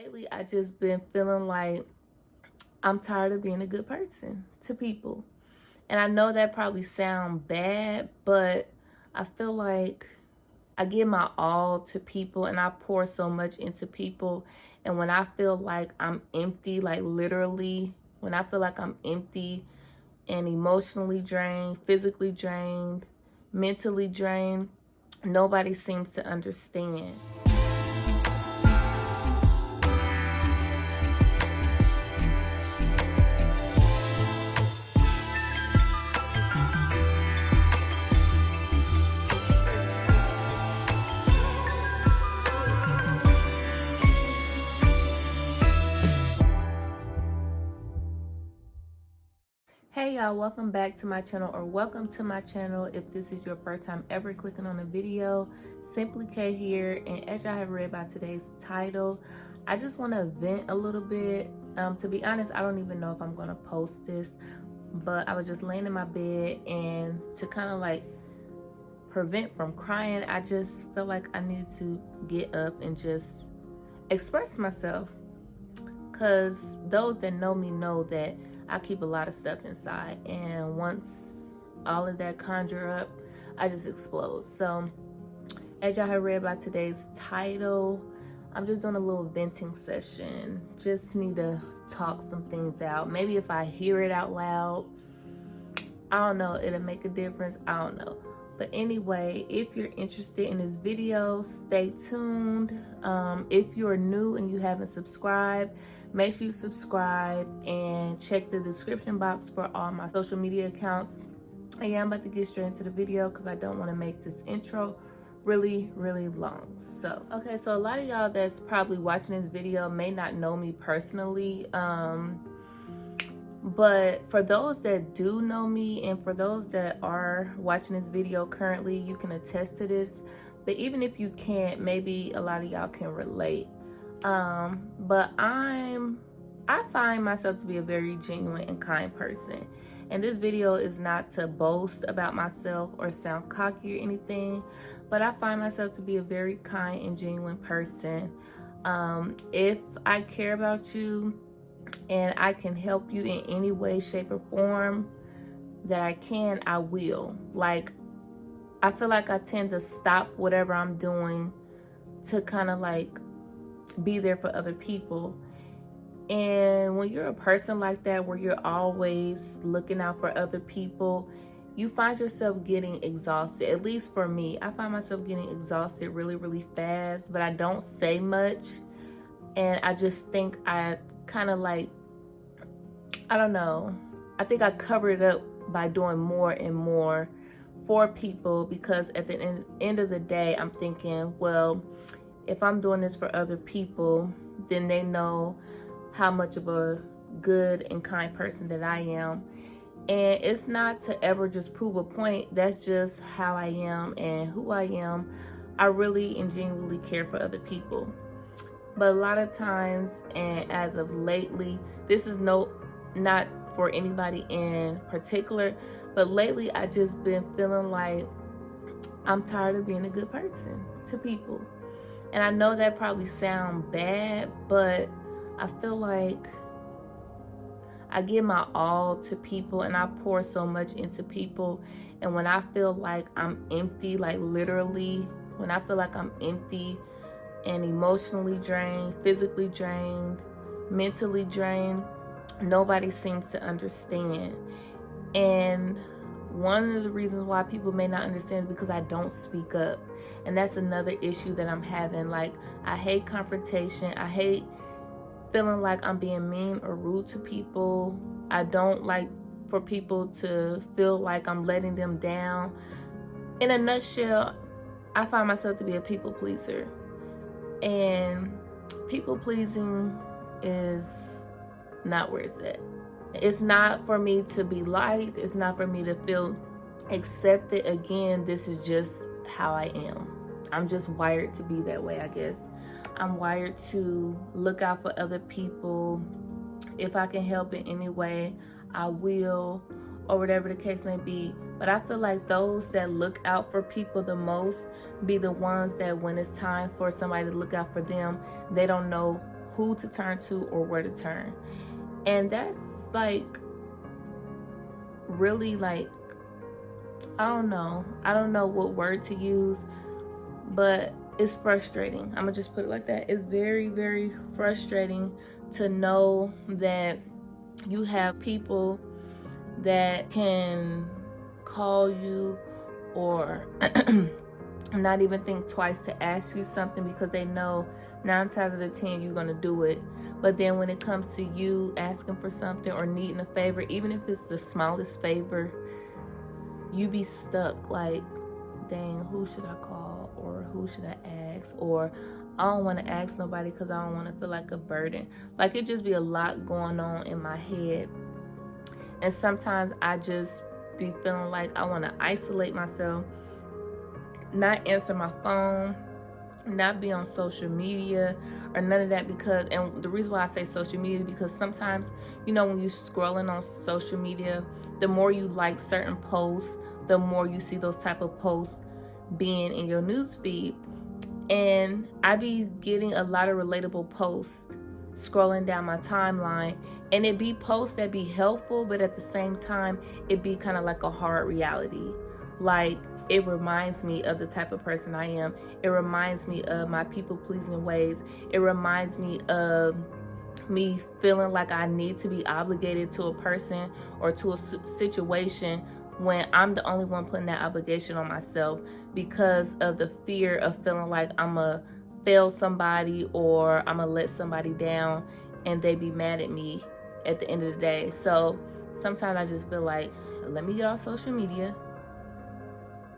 Lately, I just been feeling like I'm tired of being a good person to people. And I know that probably sound bad, but I feel like I give my all to people and I pour so much into people. And when I feel like I'm empty, like literally, when I feel like I'm empty and emotionally drained, physically drained, mentally drained, nobody seems to understand. Hey y'all, welcome back to my channel, or welcome to my channel if this is your first time ever clicking on a video. Simply K here, and as y'all have read by today's title, I just want to vent a little bit. To be honest, I don't even know if I'm going to post this, but I was just laying in my bed, and to kind of like prevent from crying, I just felt like I needed to get up and just express myself, because those that know me know that I keep a lot of stuff inside, and once all of that conjure up, I just explode. So as y'all have read by today's title, I'm just doing a little venting session. Just need to talk some things out. Maybe if I hear it out loud, I don't know, it'll make a difference. I don't know. But anyway, if you're interested in this video, stay tuned. If you're new and you haven't subscribed, make sure you subscribe and check the description box for all my social media accounts. And yeah, I'm about to get straight into the video because I don't want to make this intro really long. So okay, so a lot of y'all that's probably watching this video may not know me personally, but for those that do know me, and for those that are watching this video currently, you can attest to this. But even if you can't, maybe a lot of y'all can relate. But I find myself to be a very genuine and kind person. And this video is not to boast about myself or sound cocky or anything, but I find myself to be a very kind and genuine person. If I care about you and I can help you in any way, shape, or form that I can, I will. Like, I feel like I tend to stop whatever I'm doing to kind of like be there for other people. And when you're a person like that, where you're always looking out for other people, you find yourself getting exhausted. At least for me, I find myself getting exhausted really fast, but I don't say much. And I just think I kind of like, I don't know, I think I cover it up by doing more and more for people, because at the end of the day, I'm thinking, well, if I'm doing this for other people, then they know how much of a good and kind person that I am. And it's not to ever just prove a point. That's just how I am and who I am. I really and genuinely care for other people. But a lot of times, and as of lately, this is not for anybody in particular, but lately I just been feeling like I'm tired of being a good person to people. And I know that probably sound bad, but I feel like I give my all to people and I pour so much into people. And when I feel like I'm empty, like literally, when I feel like I'm empty and emotionally drained, physically drained, mentally drained, nobody seems to understand. And one of the reasons why people may not understand is because I don't speak up. And that's another issue that I'm having. Like, I hate confrontation. I hate feeling like I'm being mean or rude to people. I don't like for people to feel like I'm letting them down. In a nutshell, I find myself to be a people pleaser. And people pleasing is not where it's at. It's not for me to be liked. It's not for me to feel accepted. Again, this is just how I am. I'm just wired to be that way, I guess. I'm wired to look out for other people. If I can help in any way, I will, or whatever the case may be. But I feel like those that look out for people the most be the ones that when it's time for somebody to look out for them, they don't know who to turn to or where to turn. And that's like really like, I don't know what word to use, but it's frustrating. I'm gonna just put it like that. It's very, very frustrating to know that you have people that can call you or not even think twice to ask you something because they know 9 times out of 10 you're gonna do it. But then when it comes to you asking for something or needing a favor, even if it's the smallest favor, you be stuck like, dang, who should I call or who should I ask? Or I don't want to ask nobody because I don't want to feel like a burden. Like, it just be a lot going on in my head. And sometimes I just be feeling like I want to isolate myself, not answer my phone, not be on social media or none of that, because, and the reason why I say social media is because sometimes, you know, when you're scrolling on social media, the more you like certain posts, the more you see those type of posts being in your news feed. And I be getting a lot of relatable posts scrolling down my timeline, and it be posts that be helpful, but at the same time it be kind of like a hard reality. Like, it reminds me of the type of person I am. It reminds me of my people pleasing ways. It reminds me of me feeling like I need to be obligated to a person or to a situation when I'm the only one putting that obligation on myself, because of the fear of feeling like I'm a fail somebody or I'm gonna let somebody down and they be mad at me at the end of the day. So sometimes I just feel like, let me get off social media,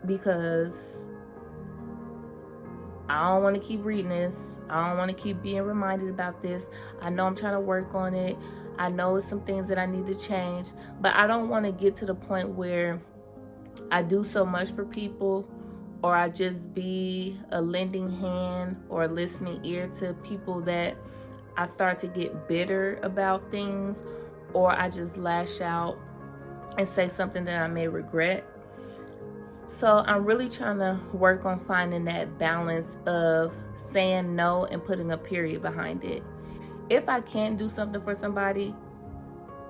because I don't want to keep reading this. I don't want to keep being reminded about this. I know I'm trying to work on it. I know it's some things that I need to change, but I don't want to get to the point where I do so much for people, or I just be a lending hand or a listening ear to people that I start to get bitter about things, or I just lash out and say something that I may regret. So I'm really trying to work on finding that balance of saying no and putting a period behind it. If I can't do something for somebody,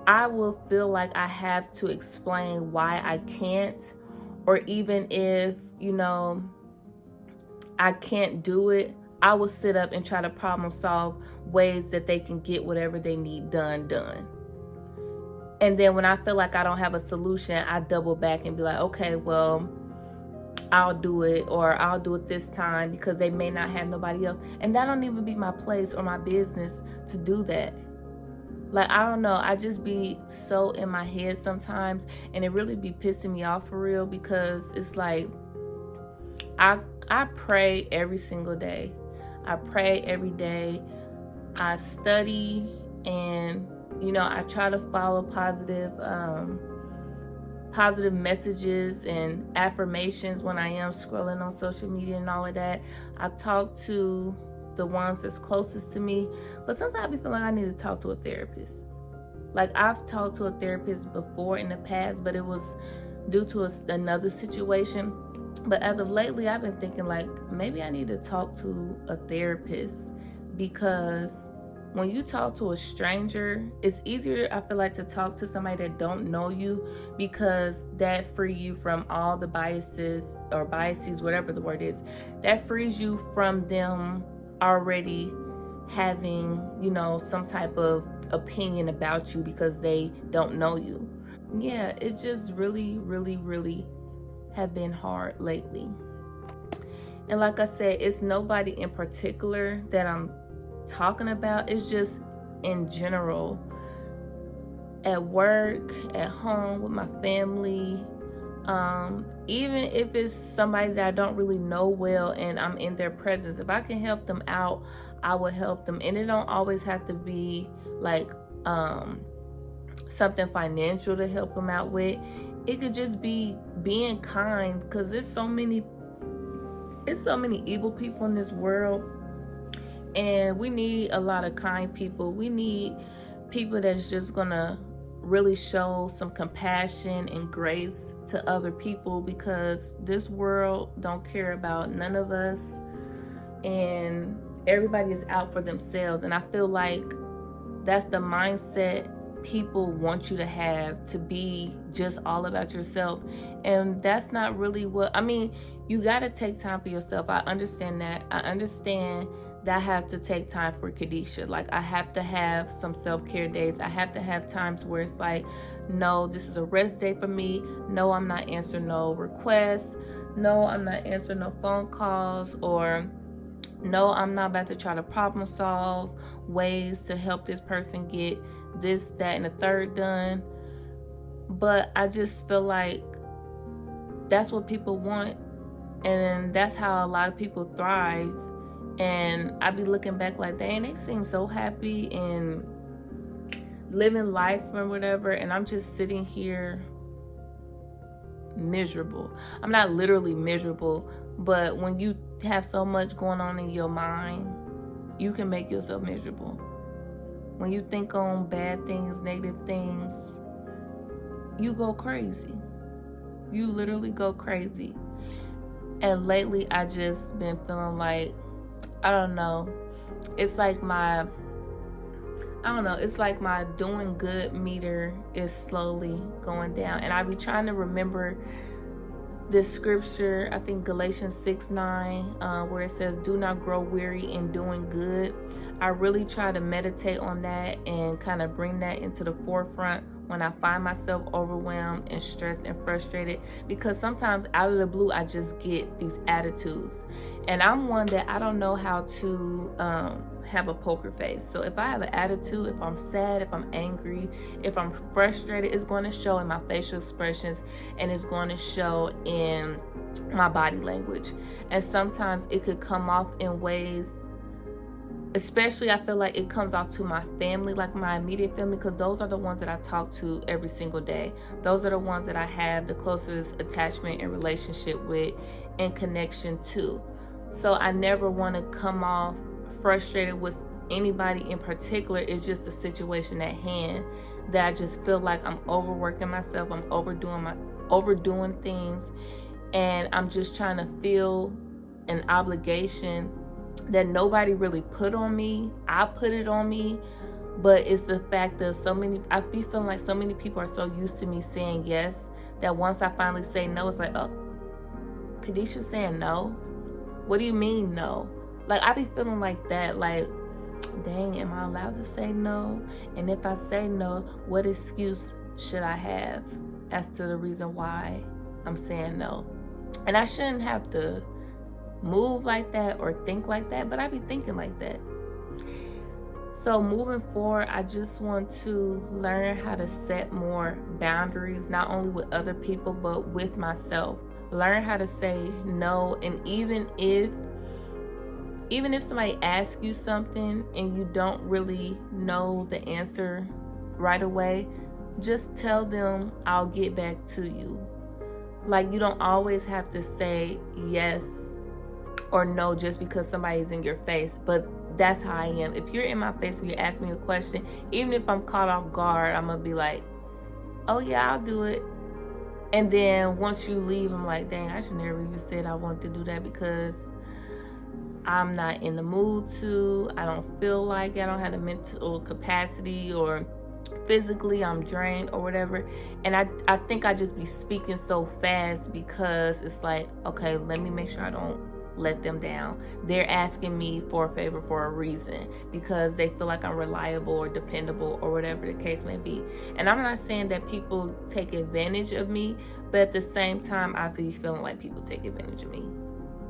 I will feel like I have to explain why I can't, or even if, you know, I can't do it, I will sit up and try to problem solve ways that they can get whatever they need done. And then when I feel like I don't have a solution, I double back and be like, okay, well, I'll do it, or I'll do it this time, because they may not have nobody else. And that don't even be my place or my business to do that. Like, I don't know, I just be so in my head sometimes, and it really be pissing me off for real, because it's like, I pray every single day. I pray every day. I study, and, you know, I try to follow positive messages and affirmations when I am scrolling on social media and all of that. I talk to the ones that's closest to me, but sometimes I be feeling like I need to talk to a therapist. Like, I've talked to a therapist before in the past, but it was due to another situation. But as of lately, I've been thinking like, maybe I need to talk to a therapist, because when you talk to a stranger, it's easier, I feel like, to talk to somebody that don't know you, because that frees you from all the biases, whatever the word is. That frees you from them already having, you know, some type of opinion about you because they don't know you. Yeah, it just really, really, really have been hard lately. And like I said, it's nobody in particular that I'm talking about. It's just in general, at work, at home, with my family, even if it's somebody that I don't really know well and I'm in their presence, if I can help them out, I will help them. And it don't always have to be like something financial to help them out with. It could just be being kind, because it's so many evil people in this world, and we need a lot of kind people. We need people that's just gonna really show some compassion and grace to other people, because this world don't care about none of us. And everybody is out for themselves. And I feel like that's the mindset people want you to have, to be just all about yourself. And that's not really what, I mean, you got to take time for yourself. I understand that. I understand that I have to take time for Kadisha. Like, I have to have some self-care days. I have to have times where it's like, no, this is a rest day for me. No, I'm not answering no requests. No, I'm not answering no phone calls. Or no, I'm not about to try to problem solve ways to help this person get this, that, and the third done. But I just feel like that's what people want, and that's how a lot of people thrive. And I be looking back like, dang, they seem so happy and living life or whatever, and I'm just sitting here miserable. I'm not literally miserable, but when you have so much going on in your mind, you can make yourself miserable. When you think on bad things, negative things, you go crazy. You literally go crazy. And lately, I just been feeling like, I don't know, it's like my doing good meter is slowly going down. And I be trying to remember this scripture, I think Galatians 6:9, where it says, do not grow weary in doing good. I really try to meditate on that and kind of bring that into the forefront when I find myself overwhelmed and stressed and frustrated, because sometimes out of the blue I just get these attitudes, and I'm one that I don't know how to have a poker face. So if I have an attitude, if I'm sad, if I'm angry, if I'm frustrated, it's going to show in my facial expressions, and it's going to show in my body language. And sometimes it could come off in ways, especially I feel like it comes off to my family, like my immediate family, because those are the ones that I talk to every single day. Those are the ones that I have the closest attachment and relationship with and connection to. So I never want to come off frustrated with anybody in particular. It's just the situation at hand that I just feel like I'm overworking myself, I'm overdoing things, and I'm just trying to feel an obligation that nobody really put on me. I put it on me, but it's the fact that I be feeling like so many people are so used to me saying yes, that once I finally say no, it's like, oh, Kadisha saying no? What do you mean no? Like, I be feeling like that, like, dang, am I allowed to say no? And if I say no, what excuse should I have as to the reason why I'm saying no? And I shouldn't have to move like that or think like that, but I be thinking like that. So moving forward, I just want to learn how to set more boundaries, not only with other people, but with myself. Learn how to say no. And even if somebody asks you something and you don't really know the answer right away, just tell them, I'll get back to you. Like, you don't always have to say yes or no just because somebody's in your face. But that's how I am. If you're in my face and you ask me a question, even if I'm caught off guard, I'm gonna be like, oh yeah, I'll do it. And then once you leave, I'm like, dang, I should never even said I wanted to do that, because I'm not in the mood to. I don't feel like it. I don't have the mental capacity, or physically I'm drained or whatever. And I think I just be speaking so fast because it's like, okay, let me make sure I don't let them down. They're asking me for a favor for a reason, because they feel like I'm reliable or dependable or whatever the case may be. And I'm not saying that people take advantage of me, but at the same time, I be feeling like people take advantage of me,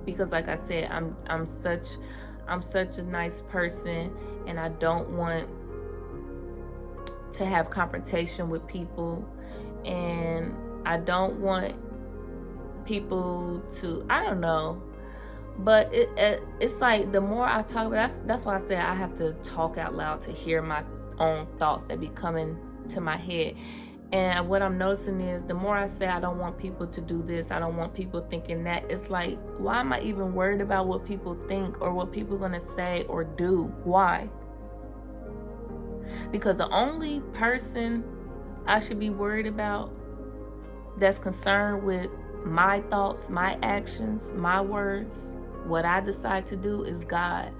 because like I said, I'm such a nice person, and I don't want to have confrontation with people, and I don't want people to, I don't know. But it's like the more I talk about it, that's why I say I have to talk out loud to hear my own thoughts that be coming to my head. And what I'm noticing is the more I say I don't want people to do this, I don't want people thinking that, it's like, why am I even worried about what people think or what people are going to say or do? Why? Because the only person I should be worried about that's concerned with my thoughts, my actions, my words, what I decide to do is God.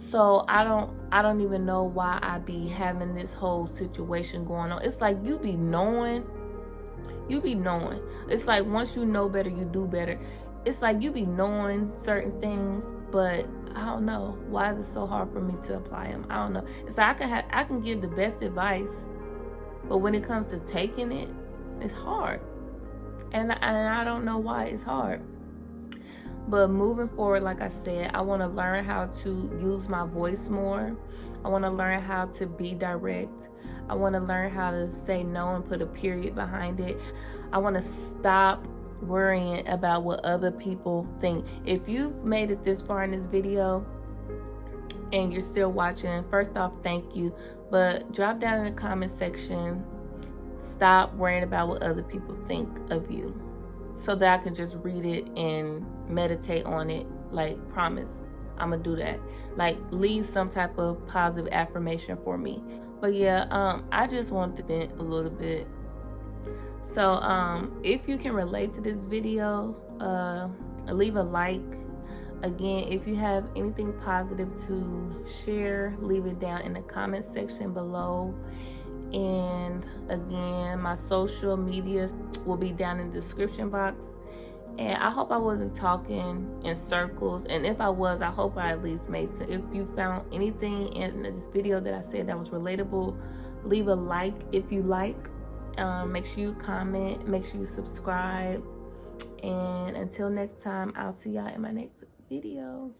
So I don't even know why I be having this whole situation going on. It's like you be knowing. It's like once you know better, you do better. It's like you be knowing certain things, but I don't know why is it so hard for me to apply them. I don't know. It's like I can give the best advice, but when it comes to taking it, it's hard, and I don't know why it's hard. But moving forward, like I said, I want to learn how to use my voice more. I want to learn how to be direct. I want to learn how to say no and put a period behind it. I want to stop worrying about what other people think. If you've made it this far in this video and you're still watching, first off, thank you. But drop down in the comment section, stop worrying about what other people think of you, so that I can just read it and meditate on it. Like, promise, I'm gonna do that. Like, leave some type of positive affirmation for me. But yeah, I just want to vent a little bit. So if you can relate to this video, leave a like. Again, if you have anything positive to share, leave it down in the comment section below. And again, my social media will be down in the description box. And I hope I wasn't talking in circles, and if I was, I hope I at least made sense. If you found anything in this video that I said that was relatable, leave a like if you like. Make sure you comment, make sure you subscribe, and until next time, I'll see y'all in my next video.